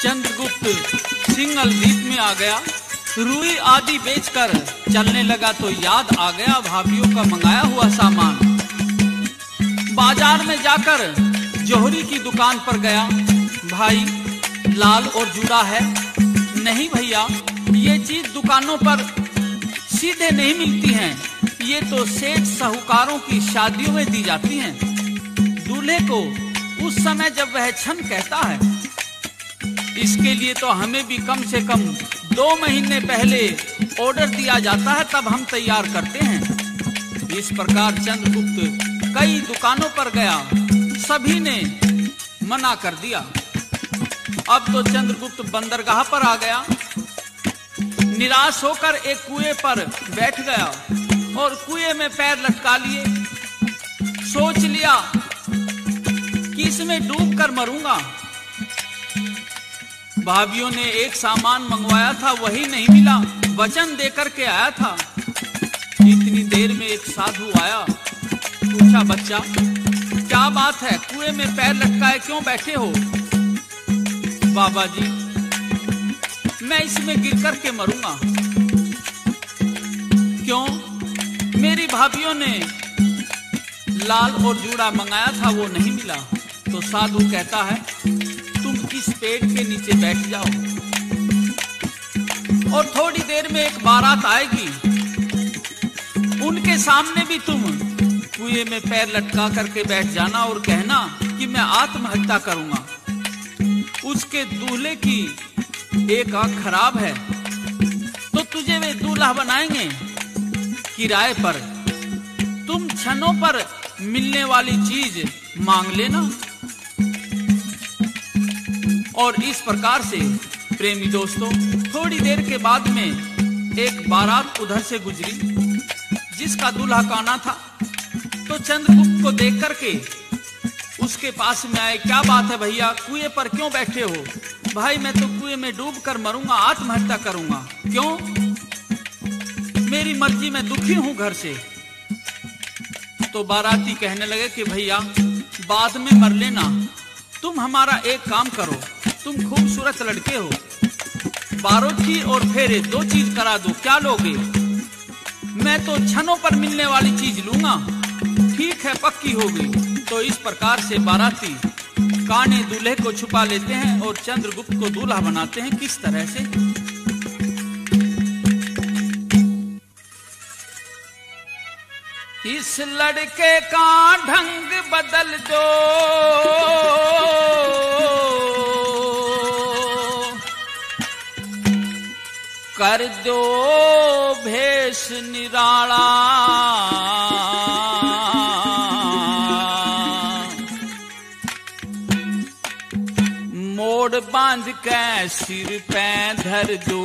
Chandragupta single द्वीप में आ गया। रुई आदि बेचकर चलने लगा तो याद आ गया भाभीियों का मंगाया हुआ सामान। बाजार में जाकर जौहरी की दुकान पर गया। भाई लाल और जूड़ा है? नहीं भैया, ये चीज दुकानों पर सीधे नहीं मिलती हैं, ये तो सेठ साहूकारों की शादियों में दी जाती हैं। दूल्हे को उस समय जब वह क्षण कहता है, इसके लिए तो हमें भी कम से कम 2 महीने पहले ऑर्डर दिया जाता है, तब हम तैयार करते हैं। इस प्रकार चंद्रगुप्त कई दुकानों पर गया, सभी ने मना कर दिया। अब तो चंद्रगुप्त बंदरगाह पर आ गया। निराश होकर एक कुएं पर बैठ गया और कुएं में पैर लटका लिए। सोच लिया कि इसमें डूब कर मरूंगा। भाभीियों ने एक सामान मंगवाया था, वही नहीं मिला, वचन देकर के आया था। इतनी देर में एक साधु आया, पूछा, बच्चा क्या बात है, कुएं में पैर लटकाए क्यों बैठे हो? बाबा जी, मैं इसमें गिर कर के मरूंगा। क्यों? मेरी भाभीियों ने लाल और जूड़ा मंगाया था, वो नहीं मिला। तो साधु कहता है, तुम इस पेड़ के नीचे बैठ जाओ और थोड़ी देर में एक बारात आएगी, उनके सामने भी तुम कुएं में पैर लटका करके बैठ जाना और कहना कि मैं आत्महत्या करूंगा। उसके दूल्हे की एक आंख खराब है तो तुझे वे दूल्हा बनाएंगे किराए पर। तुम क्षणों पर मिलने वाली चीज मांग लेना। और इस प्रकार से प्रेमी दोस्तों, थोड़ी देर के बाद में एक बारात उधर से गुजरी जिसका दूल्हा काना था। तो चंद्रगुप्त को देख करके उसके पास में आए, क्या बात है भैया, कुएं पर क्यों बैठे हो? भाई मैं तो कुएं में डूब कर मरूंगा, आत्महत्या करूंगा। क्यों? मेरी मर्जी, मैं दुखी हूं घर से। तो बाराती कहने लगे कि भैया बाद में मर लेना, तुम हमारा एक काम करो, तुम खूबसूरत लड़के हो, बारोठी और फेरे 2 चीज करा दो, क्या लोगे? मैं तो क्षणों पर मिलने वाली चीज लूंगा। ठीक है, पक्की हो गई। तो इस प्रकार से बाराती काने दूल्हे को छुपा लेते हैं और चंद्रगुप्त को दूल्हा बनाते हैं। किस तरह से? इस लड़के का ढंग बदल दो, कर दो भेष निराला, मोड़ बांध के सिर पे धर दो,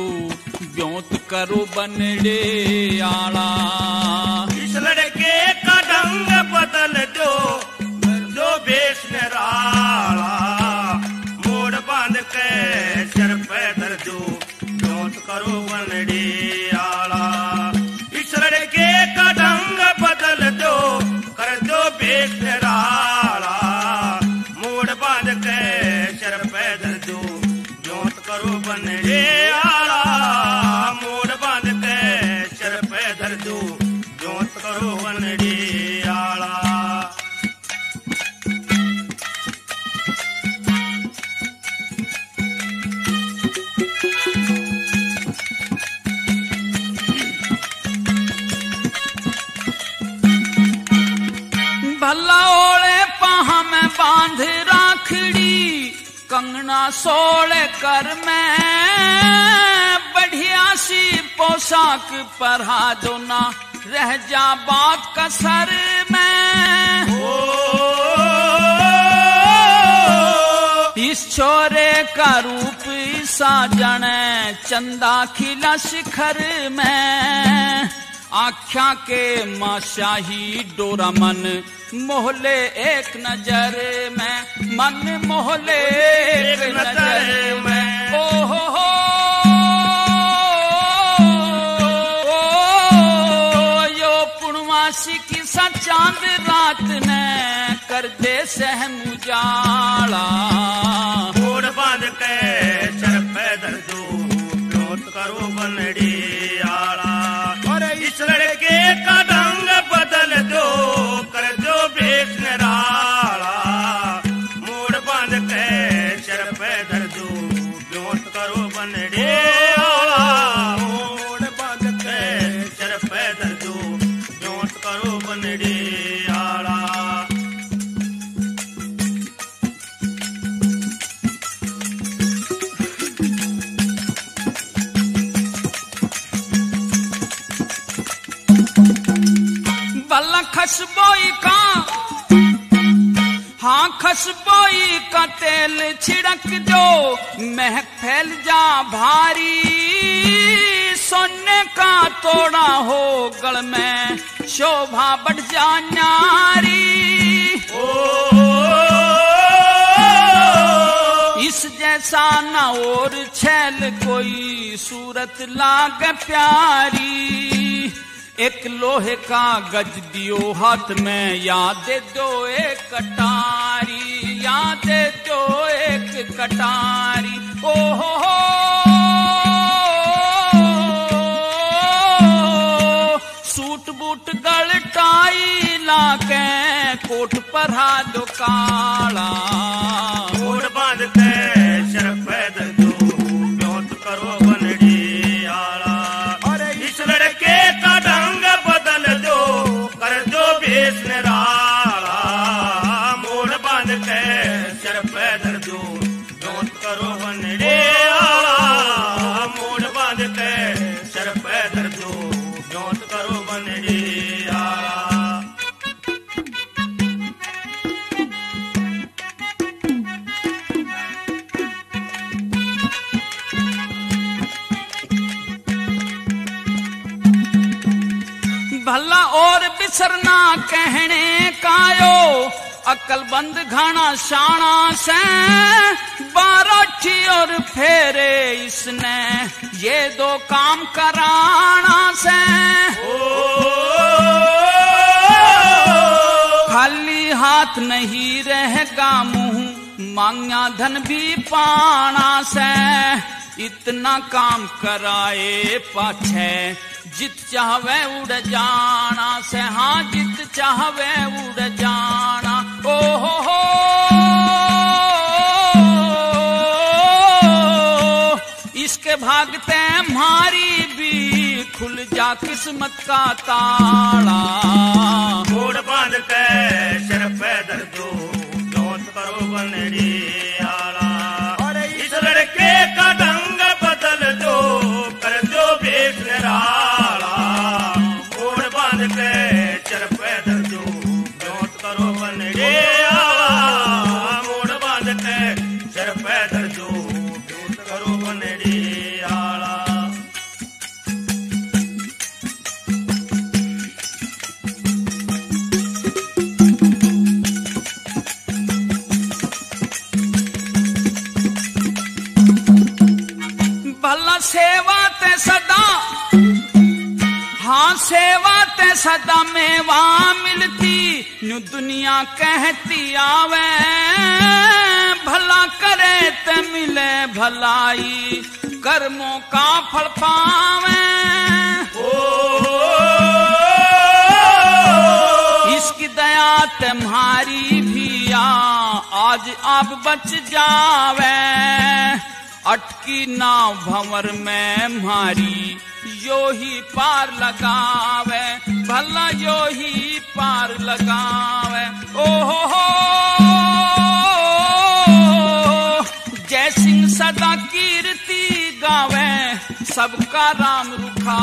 ब्योंत करो बनड़े आला। इस लड़के का ढंग बदल दो, दो भेष निराला, मोड़ बांध के सिर पे धर दो, ब्योंत करो बनड़े आला। इस लड़के का ढंग बदल दो, कर दो भेष निराला, मोड़ बांध के सिर पे धर दो, ब्योंत करो बनड़े आला, मोड़ बांध के सिर पे धर दो, ब्योंत करो बनड़े आला। भला ओले पहा में बांध राखड़ी, कंगना सोले कर में, बढ़िया सी पोशाक पहरा दो ना, रह जा बात कसर में। इस छोरे का रूप साजन, चंदा खिला शिखर में, आख्या के माशाही डोरा मन, मोहले एक नजर में, मन मोहले एक नजर में। ओ हो यो पूर्णमासी की सा चांद रात ने, कर दे सहम उजाला, मोड़ बांध के खसबोई का, हाँ खसबोई का तेल छिड़क दो, महक फैल जा भारी, सोने का तोड़ा हो गल में, शोभा बढ़ जा न्यारी। इस जैसा न और छैल कोई, सूरत लाग प्यारी, एक लोहे का गज दियो हाथ में, याद दो एक कटारी, याद दो एक कटारी। ओ हो सूट बूट गल टाई लाके, कोट पहरा दो काला, कोट बांध के सर पैदल दो, ब्योत करो बनड़ी आला। इस लड़के का ढंग बदल दो, कर दो भेष निराला, मोड़ बांध के सर पैदल दो, ब्योत करो बनड़ी आला, मोड़ बांध के सर पैदल दो, ब्योत करो बनड़ी आला। भला और बिसरना कहने कायो, अकल बंद घाना शाना से, बाराठी और फेरे इसने, ये दो काम कराना से। खाली हाथ नहीं रहेगा मुंह, मांगा धन भी पाना से, इतना काम कराए पाछे, जित चाहवे उड़ जाना से, हाँ जित चाहवे उड़ जाना। ओ हो इसके भागते हमारी भी, खुल जा किस्मत का ताला, कोट बांध के सर पैदल दो, ब्योत करो बनड़ी आला। इस लड़के का ढंग बदल दो, कर दो भेष निराला, कोट बांध के सर पैदल दो, ब्योत करो बनड़ी आला, मोड़ बांध के सर पैदल दो, ब्योत करो बनड़ी आला। भला सेवा ते सदा, हाँ सेवा ते सदा मेवा मिलती, न्यू दुनिया कहती आवे, भला करे ते मिले भलाई, कर्मों का फल पावे। इसकी दया तुम्हारी भी आज आप बच जावे, अटकी नाव भंवर में मारी, यो ही पार लगावे, भला यो ही पार लगावे। ओ हो जय सिंह सदा कीर्ति गावे, सबका राम रुखा